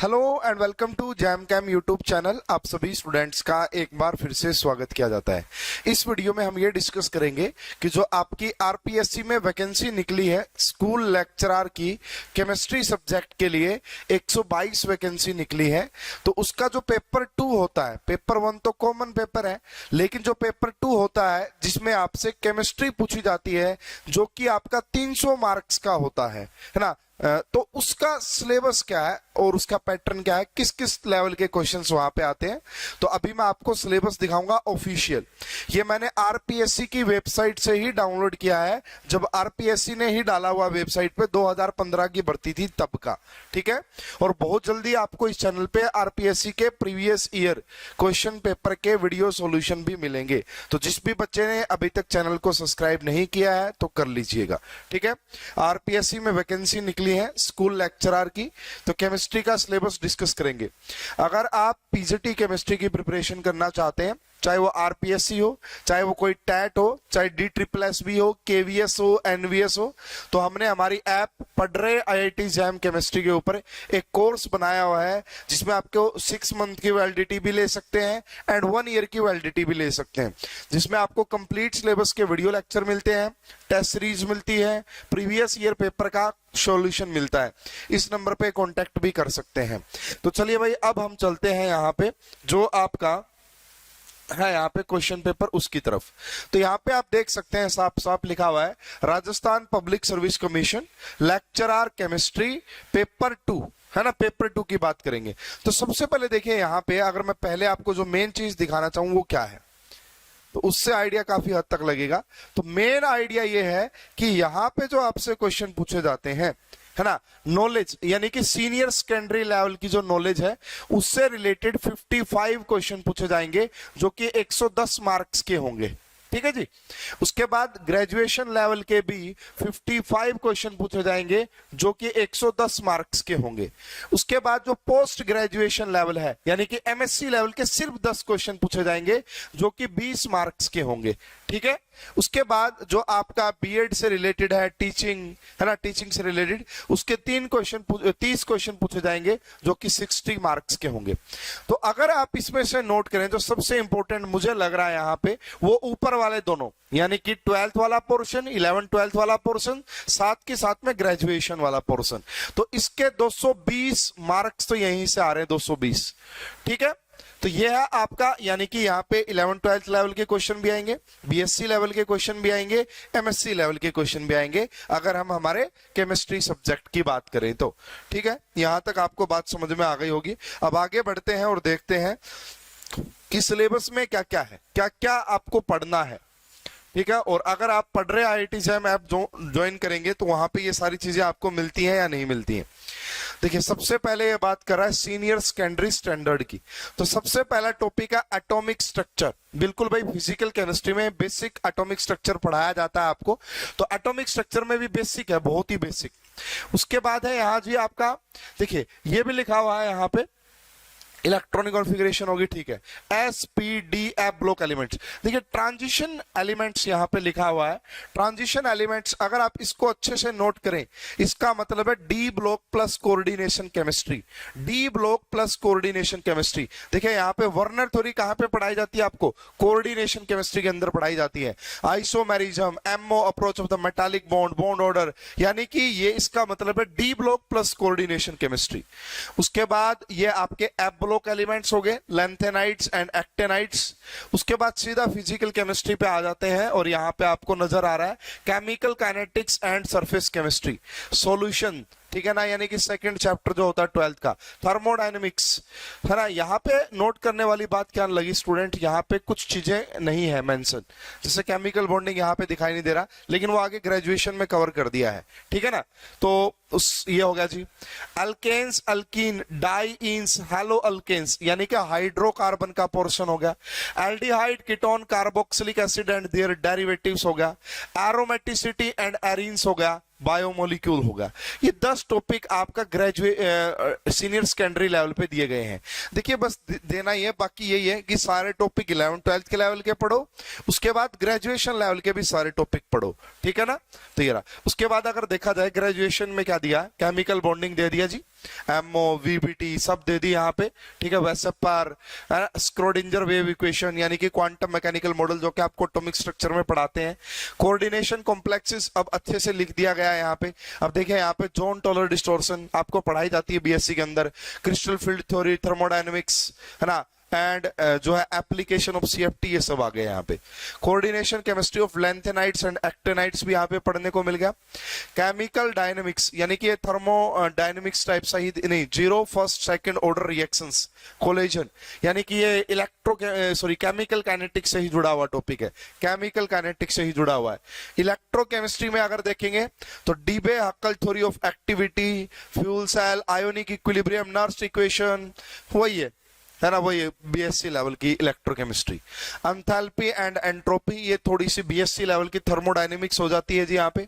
Hello and welcome to Jam Cam YouTube channel. आप सभी students का एक बार फिर से स्वागत किया जाता है। इस वीडियो में हम ये डिस्कस करेंगे कि जो आपकी आरपीएससी में वैकेंसी निकली है स्कूल लेक्चरर की केमिस्ट्री सब्जेक्ट के लिए 122 वैकेंसी निकली है। तो उसका जो पेपर 2 होता है, पेपर 1 तो कॉमन पेपर है, लेकिन जो पेपर 2 होता है जिसमें आपसे केमिस्ट्री पूछी जाती है जो कि आपका 300 मार्क्स का होता है ना। तो उसका सिलेबस क्या है और उसका पैटर्न क्या है, किस किस लेवल के क्वेश्चंस वहां पे आते हैं, तो अभी मैं आपको सिलेबस दिखाऊंगा ऑफिशियल। ये मैंने आरपीएससी की वेबसाइट से ही डाउनलोड किया है, जब आरपीएससी ने ही डाला हुआ वेबसाइट पे 2015 की भर्ती थी तब का, ठीक है। और बहुत जल्दी आपको इस चैनल पे आरपीएससी के प्रीवियस ईयर क्वेश्चन पेपर के वीडियो सॉल्यूशन भी मिलेंगे। तो जिस भी बच्चे ने अभी तक चैनल को सब्सक्राइब नहीं किया है तो कर लीजिएगा, ठीक है। आरपीएससी में वैकेंसी निकली है स्कूल लेक्चरर की, तो केमिस्ट्री का सिलेबस डिस्कस करेंगे। अगर आप पीजीटी केमिस्ट्री की प्रिपरेशन करना चाहते हैं, चाहे वो आरपीएससी हो, चाहे वो कोई टैट हो, चाहे DSSB हो, केवीएस हो, एनवीएस हो, तो हमने हमारी ऐप पढ़ रहे आईआईटी जैम केमिस्ट्री के ऊपर एक कोर्स बनाया हुआ है जिसमें आपको 6 मंथ की वैलिडिटी भी ले सकते हैं एंड 1 ईयर की वैलिडिटी भी ले सकते हैं, जिसमें आपको कंप्लीट सिलेबस के वीडियो लेक्चर मिलते हैं, टेस्ट सीरीज मिलती है, प्रीवियस ईयर पेपर का सॉल्यूशन मिलता है। इस नंबर पे कांटेक्ट भी कर सकते हैं। तो चलिए भाई, अब हम चलते हैं यहाँ पे जो आपका है यहाँ पे क्वेश्चन पेपर उसकी तरफ। तो यहाँ पे आप देख सकते हैं साफ साफ लिखा हुआ है Rajasthan public service commission lecturer chemistry paper 2, है ना। पेपर 2 की बात करेंगे तो सबसे पहले देखिए यहाँ पे, अगर मैं पहले आपको जो मेन चीज दिखाना चाहूँ वो क्या है, तो उससे आइडिया काफी हद तक लगेगा। तो मेन आइडिया ये है कि यहाँ पे जो आपसे क्वेश्चन पूछे जाते हैं, है ना, नॉलेज यानी कि सीनियर सेकेंडरी लेवल की जो नॉलेज है उससे रिलेटेड 55 क्वेश्चन पूछे जाएंगे जो कि 110 मार्क्स के होंगे, ठीक है जी। उसके बाद ग्रेजुएशन लेवल के भी 55 क्वेश्चन पूछे जाएंगे जो कि 110 मार्क्स के होंगे। उसके बाद जो पोस्ट ग्रेजुएशन लेवल है यानी कि एमएससी लेवल के सिर्फ 10 क्वेश्चन पूछे जाएंगे जो कि 20 मार्क्स के होंगे, ठीक है। उसके बाद जो आपका बीएड से रिलेटेड है, टीचिंग है ना, टीचिंग से रिलेटेड उसके 30 क्वेश्चन पूछे जाएंगे जो कि 60 मार्क्स के होंगे। तो अगर आप इसमें से नोट करें तो सबसे इंपॉर्टेंट मुझे लग रहा है यहाँ पे वो ऊपर वाले दोनों, यानी कि 12th वाला पोर्शन, 11-12th वाला पोर्शन, साथ के साथ में ग्रेजुएशन वाला पोर्शन। तो इसके 220 मार्क्स तो यहीं से आ रहे हैं, 220, ठीक है। तो ये है आपका, यानी कि यहाँ पे 11-12th लेवल के क्वेश्चन भी आएंगे, बीएससी लेवल के क्वेश्चन भी आएंगे, एमएससी लेवल के क्वेश्चन भी आएंगे अगर हम हमारे केमिस्ट्री सब्जेक्ट की बात करें तो, ठीक है। यहां तक आपको बात समझ में आ गई होगी। अब आगे बढ़ते हैं और देखते हैं कि सिलेबस में क्या क्या है, क्या क्या आपको पढ़ना है, ठीक है। और अगर आप पढ़ रहे आईआईटी जैम ऐप ज्वाइन करेंगे तो वहां पे ये सारी चीजें आपको मिलती हैं या नहीं मिलती हैं। देखिए, सबसे पहले ये बात कर रहा है सीनियर सेकेंडरी स्टैंडर्ड की। तो सबसे पहला टॉपिक है एटॉमिक स्ट्रक्चर। बिल्कुल भाई, फिजिकल केमिस्ट्री में बेसिक एटॉमिक स्ट्रक्चर पढ़ाया जाता है आपको, तो एटॉमिक स्ट्रक्चर में भी बेसिक है, बहुत ही बेसिक। उसके बाद है यहाँ जी आपका, देखिए ये भी लिखा हुआ है यहाँ पे इलेक्ट्रॉनिक कॉन्फ़िगरेशन होगी, ठीक है, SPDF ब्लॉक एलिमेंट्स। देखिए ट्रांजिशन एलिमेंट्स यहाँ पे लिखा हुआ है। ट्रांजिशन एलिमेंट्स अगर आप इसको अच्छे से नोट करें, इसका मतलब है D block plus coordination chemistry, D block plus coordination chemistry. देखिए यहाँ पे वर्नर थ्योरी कहाँ पे पढ़ाई जाती है आपको, कोऑर्डिनेशन केमिस्ट्री के अंदर पढ़ाई जाती है। Isomerism, MO approach of the metallic bond, bond order, यानी कि ये इसका मतलब है D block plus coordination chemistry. उसके बाद ये आपके एफ ब्लॉक एलिमेंट्स हो गए, लैंथेनाइड्स एंड एक्टेनाइड्स। उसके बाद सीधा फिजिकल केमिस्ट्री पे आ जाते हैं और यहाँ पे आपको नजर आ रहा है chemical kinetics and surface chemistry solution, ठीक है ना, यानी कि सेकंड चैप्टर जो होता है 12th का, थर्मोडायनेमिक्स, है ना। यहाँ पे नोट करने वाली बात क्या लगी स्टूडेंट, यहाँ पे कुछ चीजें नहीं है मेंशन, जैसे केमिकल बॉन्डिंग यहाँ पे दिखाई नहीं दे रहा, लेकिन वो आगे ग्रेजुएशन में कवर कर दिया है, ठीक है ना। तो ये हो गया जी। Alkanes, alkene, dienes, haloalkanes यानी कि हाइड्रोकार्बन का पोर्शन हो गया। Aldehyde, ketone, carboxylic acid and their derivatives हो गया। एरोमेटिसिटी एंड एरीन्स हो गया। बायोमोलिक्यूल होगा। ये 10 टॉपिक आपका सीनियर सेकेंडरी लेवल पे दिए गए हैं। देखिए बस देना ही है, बाकी यही है कि सारे टॉपिक 11-12 के लेवल के पढ़ो, उसके बाद ग्रेजुएशन लेवल के भी सारे टॉपिक पढ़ो, ठीक है ना। तो ये रहा। उसके बाद अगर देखा जाए ग्रेजुएशन में क्या दिया, केमिकल बॉन्डिंग दे दिया जी, एमओ वीबीटी सब दे दी यहाँ पे, ठीक है। वैसे पर स्क्रोडिंजर वेव इक्वेशन यानी कि क्वांटम मैकेनिकल मॉडल जो कि आपको एटॉमिक स्ट्रक्चर में पढ़ाते हैं। कोऑर्डिनेशन कॉम्प्लेक्सेस अब अच्छे से लिख दिया गया है यहाँ पे। अब देखिए यहाँ पे जोन टॉलर डिस्टॉर्शन आपको पढ़ाई जाती है बीएससी के अंदर, क्रिस्टल फील्ड थ्योरी, थर्मोडायनेमिक्स, है ना, एंड जो है एप्लीकेशन ऑफ सीएफटी, ये सब आ गए यहाँ पे। Coordination chemistry of lanthanides and actinides भी यहाँ पे पढ़ने को मिल गया। केमिकल डायनेमिक्स यानी कि ये थर्मोडायनेमिक्स टाइप सा ही नहीं, zero first second order reactions, collision यानी कि ये केमिकल काइनेटिक्स से ही जुड़ा हुआ टॉपिक है, केमिकल काइनेटिक्स से ही जुड़ा हुआ है। इलेक्ट्रोकेमिस्ट्री में अगर देखेंगे तो Debye Hückel theory of activity, fuel cell, ionic equilibrium, Nernst equation, वही है ना, वही बीएससी लेवल की इलेक्ट्रोकेमिस्ट्री। एंथैल्पी एंड एंट्रोपी ये थोड़ी सी बीएससी लेवल की थर्मोडायनेमिक्स हो जाती है जी यहाँ पे।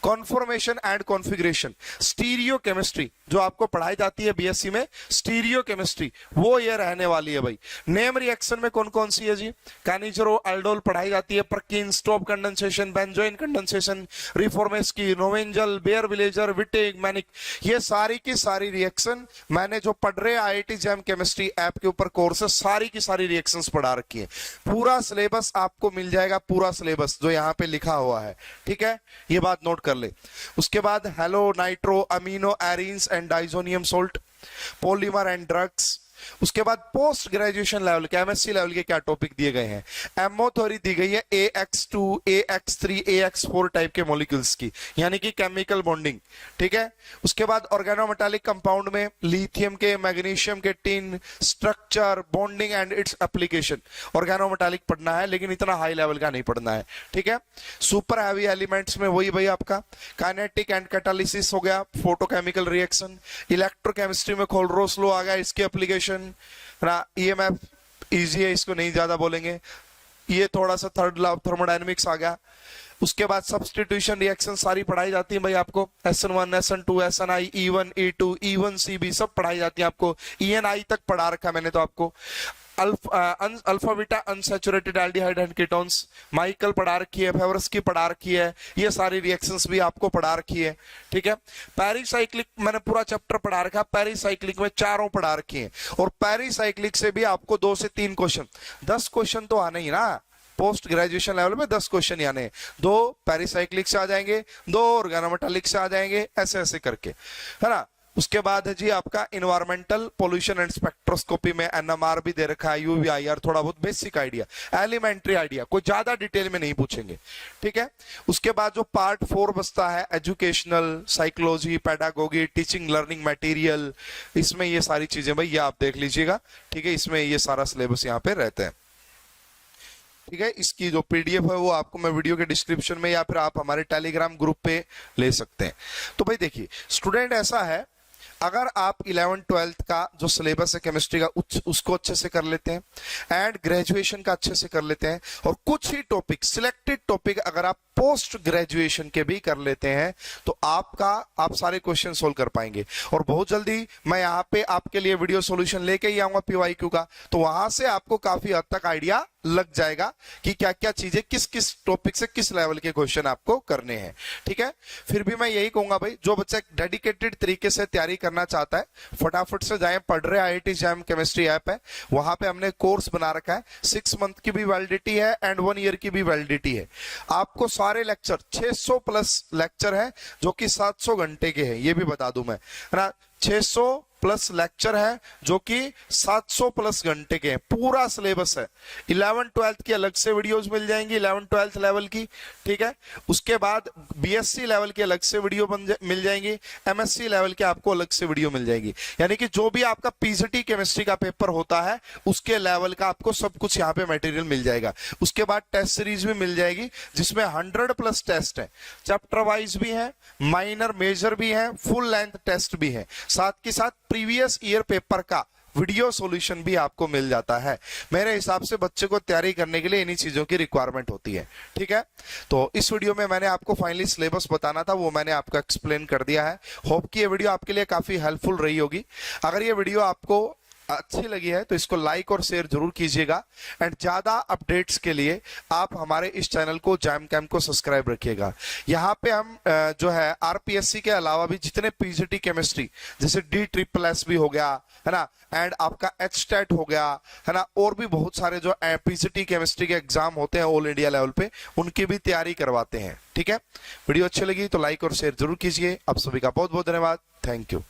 Conformation and configuration, stereo chemistry जो आपको पढ़ाई जाती है बीएससी में, स्टीरियो केमिस्ट्री वो ये रहने वाली है भाई। नेम रिएक्शन में कौन कौन सी है जी, कानिजरो अल्डोल पढ़ाई जाती है, Perkin, Stobbe condensation, benzoin condensation, Reformatsky, Knoevenagel, Baeyer Villiger, Wittig, Mannich, ये सारी की सारी रिएक्शन मैंने जो पढ़ रहे आईआईटी जैम केमिस्ट्री ऐप के ऊपर कोर्स है, सारी की सारी रिएक्शंस पढ़ा रखी है। पूरा सिलेबस आपको मिल जाएगा, पूरा सिलेबस जो यहाँ पे लिखा हुआ है, ठीक है, ये बात नोट कर ले। उसके बाद hello, nitro, amino arenes and diazonium salt, polymer and drugs. उसके बाद पोस्ट ग्रेजुएशन लेवल के एमएससी लेवल के क्या टॉपिक दिए गए हैं, एमओ थ्योरी दी गई है AX2, AX3, AX4 टाइप के मॉलिक्यूल्स की, यानी कि केमिकल बॉन्डिंग, ठीक है। उसके बाद ऑर्गेनोमेटालिक कंपाउंड में लिथियम के, मैग्नीशियम के, tin, structure, bonding and its application, organometallic पढ़ना है लेकिन इतना हाई लेवल का नहीं पढ़ना है, ठीक है। सुपर हैवी एलिमेंट्स में वही भाई आपका काइनेटिक एंड कैटालिसिस हो गया, फोटोकेमिकल रिएक्शन। इलेक्ट्रोकेमिस्ट्री में खोलरोस लॉ आ गया, इसकी एप्लीकेशन ना, ईएमएफ इजी है, इसको नहीं ज्यादा बोलेंगे, ये थोड़ा सा थर्ड लॉ ऑफ थर्मोडायनेमिक्स आ गया। उसके बाद सब्स्टिट्यूशन रिएक्शन सारी पढ़ाई जाती है भाई आपको, SN1, SN2, SNI, E1, E2, E1CB सब पढ़ाई जाती है आपको, ENI तक पढ़ा रखा मैंने तो आपको। Alpha beta unsaturated aldehyde and ketones Michael पढ़ा रखी है, फेवरस की पढ़ा रखी है, ये सारी रिएक्शंस भी आपको पढ़ा रखी है, ठीक है। पेरिसाइक्लिक मैंने पूरा चैप्टर पढ़ा रखा, पेरिसाइक्लिक में चारों पढ़ा रखी है, और पेरिसाइक्लिक से भी आपको 2 से 3 क्वेश्चन, 10 क्वेश्चन तो आने ही ना, पोस्ट ग्रेजुएशन लेवल में 10 क्वेश्चन ही आने, 2 पेरिसाइक्लिक से आ जाएंगे, 2 ऑर्गेनोमेटालिक से आ जाएंगे, ऐसे ऐसे करके, है ना। उसके बाद है जी आपका इन्वायरमेंटल पोल्यूशन एंड स्पेक्ट्रोस्कोपी में एनएमआर भी दे रखा है, यूवीआईआर, थोड़ा बहुत बेसिक आइडिया, एलिमेंट्री आइडिया, कोई ज्यादा डिटेल में नहीं पूछेंगे, ठीक है। उसके बाद जो पार्ट 4 बचता है, educational, psychology, pedagogy, teaching learning material, इसमें ये सारी चीजें भाई ये आप देख लीजिएगा, ठीक है। इसमें ये सारा सिलेबस यहाँ पे रहते हैं, ठीक है। इसकी जो पीडीएफ है वो आपको मैं वीडियो के डिस्क्रिप्शन में या फिर आप हमारे टेलीग्राम ग्रुप पे ले सकते हैं। तो भाई देखिए स्टूडेंट, ऐसा है अगर आप 11th-12th का जो सिलेबस है केमिस्ट्री का उसको अच्छे से कर लेते हैं एंड ग्रेजुएशन का अच्छे से कर लेते हैं, और कुछ ही टॉपिक, सिलेक्टेड टॉपिक अगर आप पोस्ट ग्रेजुएशन के भी कर लेते हैं, तो आप सारे क्वेश्चन सोल्व कर पाएंगे। और बहुत जल्दी मैं यहाँ पे आपके लिए वीडियो सॉल्यूशन लेके ही आऊंगा पीवाईक्यू का, तो वहां से आपको काफी हद तक आइडिया लग जाएगा कि क्या क्या चीजें किस किस टॉपिक से किस लेवल के क्वेश्चन आपको करने हैं, ठीक है। फिर भी मैं यही कहूंगा भाई, जो बच्चा डेडिकेटेड तरीके से तैयारी करना चाहता है, फटाफट से जाएं, पढ़ रहे आईआईटी जैम केमिस्ट्री ऐप है, वहां पे हमने कोर्स बना रखा है, 6 मंथ की भी वैलिडिटी है एंड 1 ईयर की भी वैलिडिटी है। आपको सारे लेक्चर 600 प्लस लेक्चर है जो कि 700 घंटे के हैं, ये भी बता दूं मैं, है ना। 600 प्लस लेक्चर है जो कि 700 प्लस घंटे के हैं, पूरा सिलेबस है। 11th-12th की अलग से वीडियोस मिल जाएंगी, 11th-12th लेवल की, ठीक है। उसके बाद बीएससी लेवल की अलग से वीडियो मिल जाएंगी, एमएससी लेवल के आपको अलग से वीडियो मिल जाएगी, यानी कि जो भी आपका पीजीटी केमिस्ट्री का पेपर होता है उसके लेवल का आपको सब कुछ यहाँ पे मटेरियल मिल जाएगा। उसके बाद टेस्ट सीरीज भी मिल जाएगी जिसमें 100 प्लस टेस्ट है, चैप्टर वाइज भी है, माइनर मेजर भी है, फुल लेंथ टेस्ट भी है, साथ के साथ प्रीवियस ईयर पेपर का वीडियो सॉल्यूशन भी आपको मिल जाता है। मेरे हिसाब से बच्चे को तैयारी करने के लिए इन्हीं चीजों की रिक्वायरमेंट होती है, ठीक है। तो इस वीडियो में मैंने आपको फाइनली सिलेबस बताना था, वो मैंने आपको एक्सप्लेन कर दिया है। होप कि ये वीडियो आपके लिए काफी हेल्पफुल रही होगी। अगर ये वीडियो आपको अच्छी लगी है तो इसको लाइक और शेयर जरूर कीजिएगा। एंड ज्यादा अपडेट्स के लिए आप हमारे इस चैनल को जैम कैम को सब्सक्राइब रखिएगा। यहाँ पे हम जो है आरपीएससी के अलावा भी जितने पीजीटी केमिस्ट्री जैसे D SSS भी हो गया है ना, एंड आपका HTET हो गया है ना, और भी बहुत सारे जो पीजीटी केमिस्ट्री के एग्जाम होते हैं ऑल इंडिया लेवल पे, उनकी भी तैयारी करवाते हैं। ठीक है, वीडियो अच्छी लगी तो लाइक और शेयर जरूर कीजिए। आप सभी का बहुत बहुत धन्यवाद। Thank you.